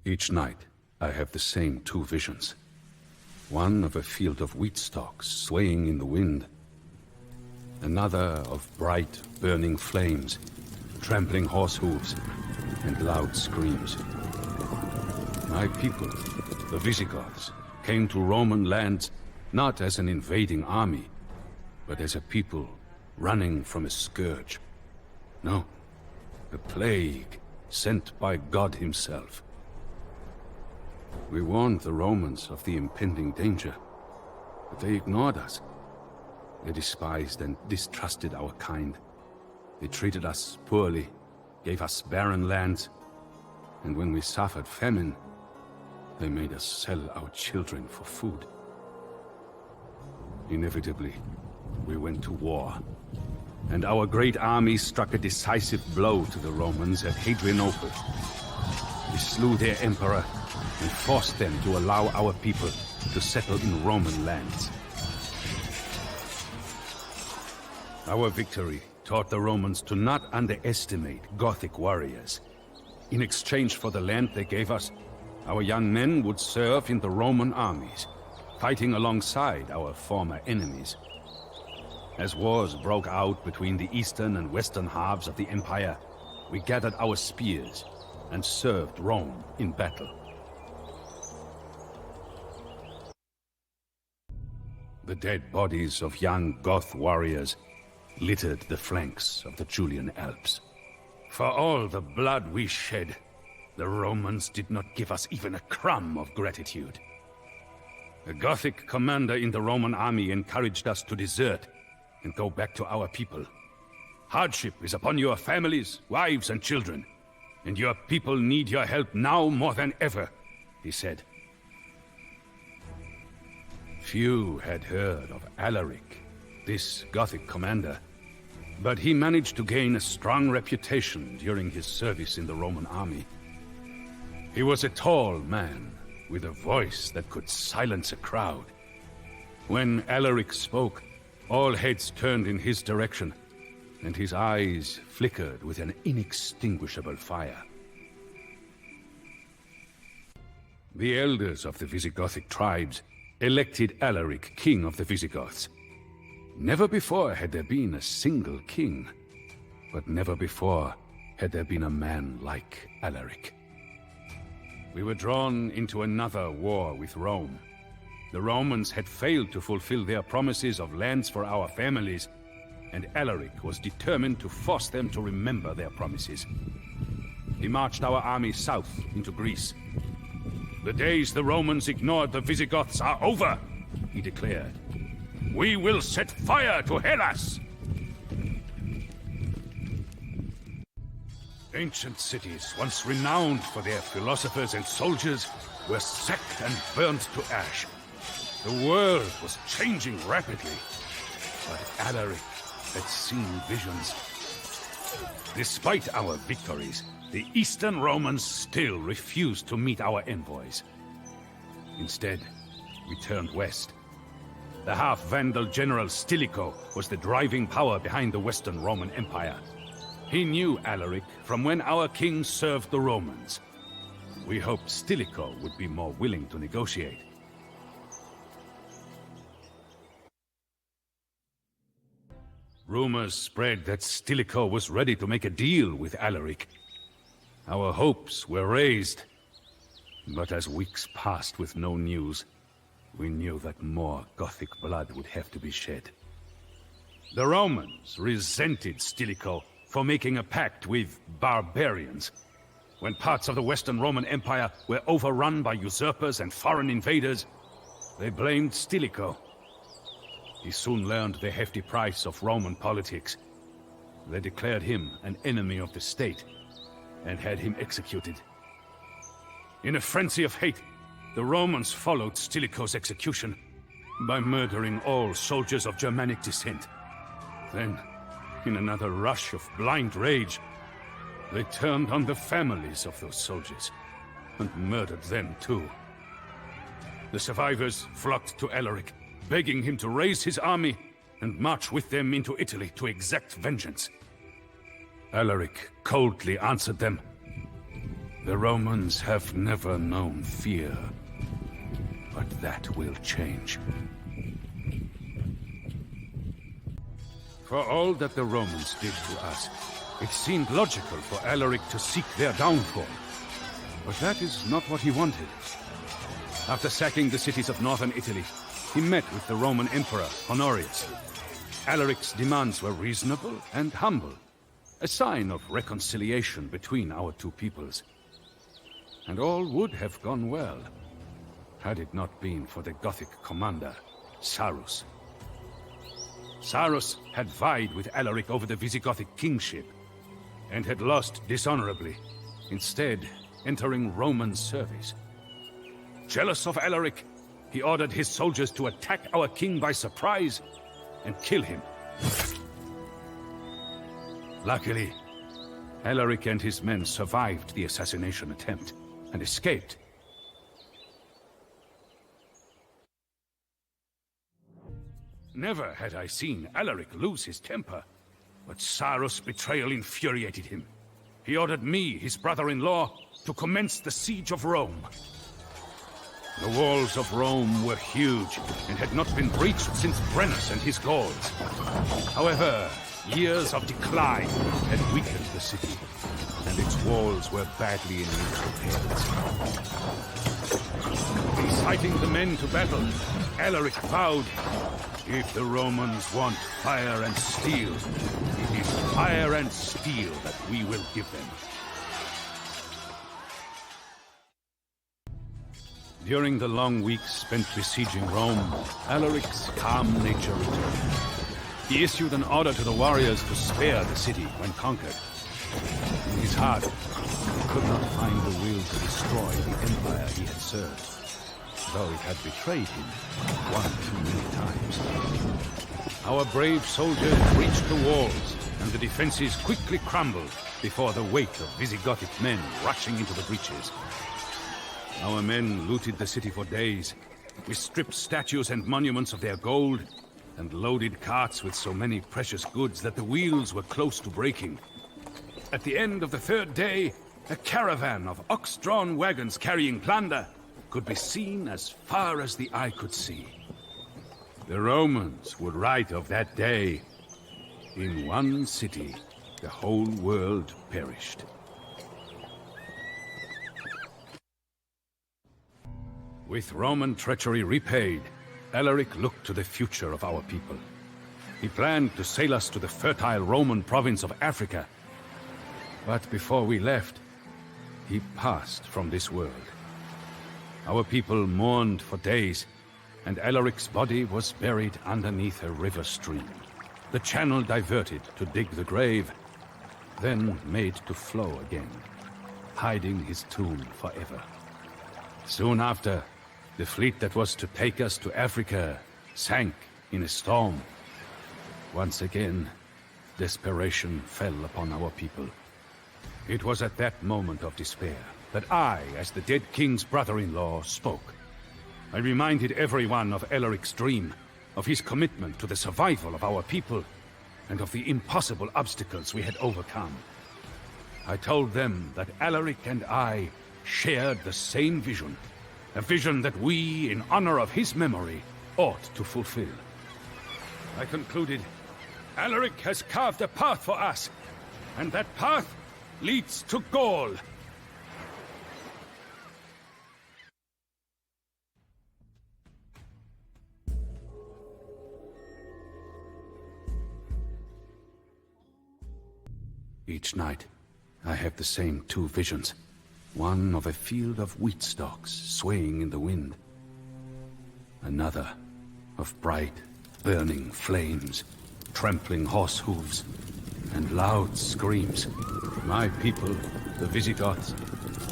Each night, I have the same two visions. One of a field of wheat stalks swaying in the wind. Another of bright, burning flames, trampling horse hooves, and loud screams. My people, the Visigoths, came to Roman lands not as an invading army, but as a people running from a scourge. No, a plague sent by God himself. We warned the Romans of the impending danger, but they ignored us. They despised and distrusted our kind. They treated us poorly, gave us barren lands, and when we suffered famine, they made us sell our children for food. Inevitably, we went to war, and our great army struck a decisive blow to the Romans at Hadrianople. We slew their emperor and forced them to allow our people to settle in Roman lands. Our victory taught the Romans to not underestimate Gothic warriors. In exchange for the land they gave us, our young men would serve in the Roman armies, fighting alongside our former enemies. As wars broke out between the eastern and western halves of the Empire, we gathered our spears and served Rome in battle. The dead bodies of young Goth warriors littered the flanks of the Julian Alps. For all the blood we shed, the Romans did not give us even a crumb of gratitude. A Gothic commander in the Roman army encouraged us to desert and go back to our people. Hardship is upon your families, wives, and children, and your people need your help now more than ever, he said. Few had heard of Alaric, this Gothic commander, but he managed to gain a strong reputation during his service in the Roman army. He was a tall man, with a voice that could silence a crowd. When Alaric spoke, all heads turned in his direction, and his eyes flickered with an inextinguishable fire. The elders of the Visigothic tribes elected Alaric king of the Visigoths. Never before had there been a single king, but never before had there been a man like Alaric. We were drawn into another war with Rome. The Romans had failed to fulfill their promises of lands for our families, and Alaric was determined to force them to remember their promises. He marched our army south into Greece. The days the Romans ignored the Visigoths are over, he declared. We will set fire to Hellas! Ancient cities, once renowned for their philosophers and soldiers, were sacked and burned to ash. The world was changing rapidly, but Alaric had seen visions. Despite our victories, the Eastern Romans still refused to meet our envoys. Instead, we turned west. The half-Vandal general Stilicho was the driving power behind the Western Roman Empire. He knew Alaric from when our king served the Romans. We hoped Stilicho would be more willing to negotiate. Rumors spread that Stilicho was ready to make a deal with Alaric. Our hopes were raised, but as weeks passed with no news, we knew that more Gothic blood would have to be shed. The Romans resented Stilicho for making a pact with barbarians. When parts of the Western Roman Empire were overrun by usurpers and foreign invaders, they blamed Stilicho. He soon learned the hefty price of Roman politics. They declared him an enemy of the state and had him executed. In a frenzy of hate, the Romans followed Stilicho's execution by murdering all soldiers of Germanic descent. Then, in another rush of blind rage, they turned on the families of those soldiers and murdered them too. The survivors flocked to Alaric, begging him to raise his army and march with them into Italy to exact vengeance. Alaric coldly answered them, The Romans have never known fear, but that will change. For all that the Romans did to us, it seemed logical for Alaric to seek their downfall. But that is not what he wanted. After sacking the cities of northern Italy, he met with the Roman Emperor Honorius. Alaric's demands were reasonable and humble, a sign of reconciliation between our two peoples. And all would have gone well, had it not been for the Gothic commander, Sarus. Sarus had vied with Alaric over the Visigothic kingship, and had lost dishonorably, instead entering Roman service. Jealous of Alaric, he ordered his soldiers to attack our king by surprise and kill him. Luckily, Alaric and his men survived the assassination attempt and escaped. Never had I seen Alaric lose his temper, but Sarus' betrayal infuriated him. He ordered me, his brother-in-law, to commence the siege of Rome. The walls of Rome were huge and had not been breached since Brennus and his Gauls. However, years of decline had weakened the city, and its walls were badly in need of repairs. Inciting the men to battle, Alaric vowed, "If the Romans want fire and steel, it is fire and steel that we will give them." During the long weeks spent besieging Rome, Alaric's calm nature returned. He issued an order to the warriors to spare the city when conquered. In his heart, he could not find the will to destroy the empire he had served, though it had betrayed him one too many times. Our brave soldiers breached the walls, and the defenses quickly crumbled before the weight of Visigothic men rushing into the breaches. Our men looted the city for days. We stripped statues and monuments of their gold, and loaded carts with so many precious goods that the wheels were close to breaking. At the end of the third day, a caravan of ox-drawn wagons carrying plunder could be seen as far as the eye could see. The Romans would write of that day, "In one city, the whole world perished." With Roman treachery repaid, Alaric looked to the future of our people. He planned to sail us to the fertile Roman province of Africa. But before we left, he passed from this world. Our people mourned for days, and Alaric's body was buried underneath a river stream. The channel diverted to dig the grave, then made to flow again, hiding his tomb forever. Soon after, the fleet that was to take us to Africa sank in a storm. Once again, desperation fell upon our people. It was at that moment of despair that I, as the dead king's brother-in-law, spoke. I reminded everyone of Alaric's dream, of his commitment to the survival of our people, and of the impossible obstacles we had overcome. I told them that Alaric and I shared the same vision, a vision that we, in honor of his memory, ought to fulfill. I concluded, Alaric has carved a path for us, and that path leads to Gaul. Each night, I have the same two visions. One of a field of wheat stalks swaying in the wind. Another of bright, burning flames, trampling horse hooves, and loud screams. My people, the Visigoths,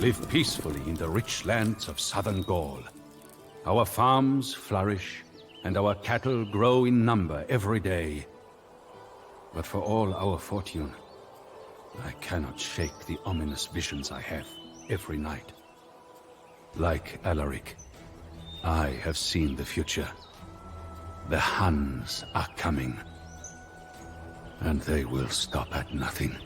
live peacefully in the rich lands of southern Gaul. Our farms flourish, and our cattle grow in number every day. But for all our fortune, I cannot shake the ominous visions I have every night. Like Alaric, I have seen the future. The Huns are coming, and they will stop at nothing.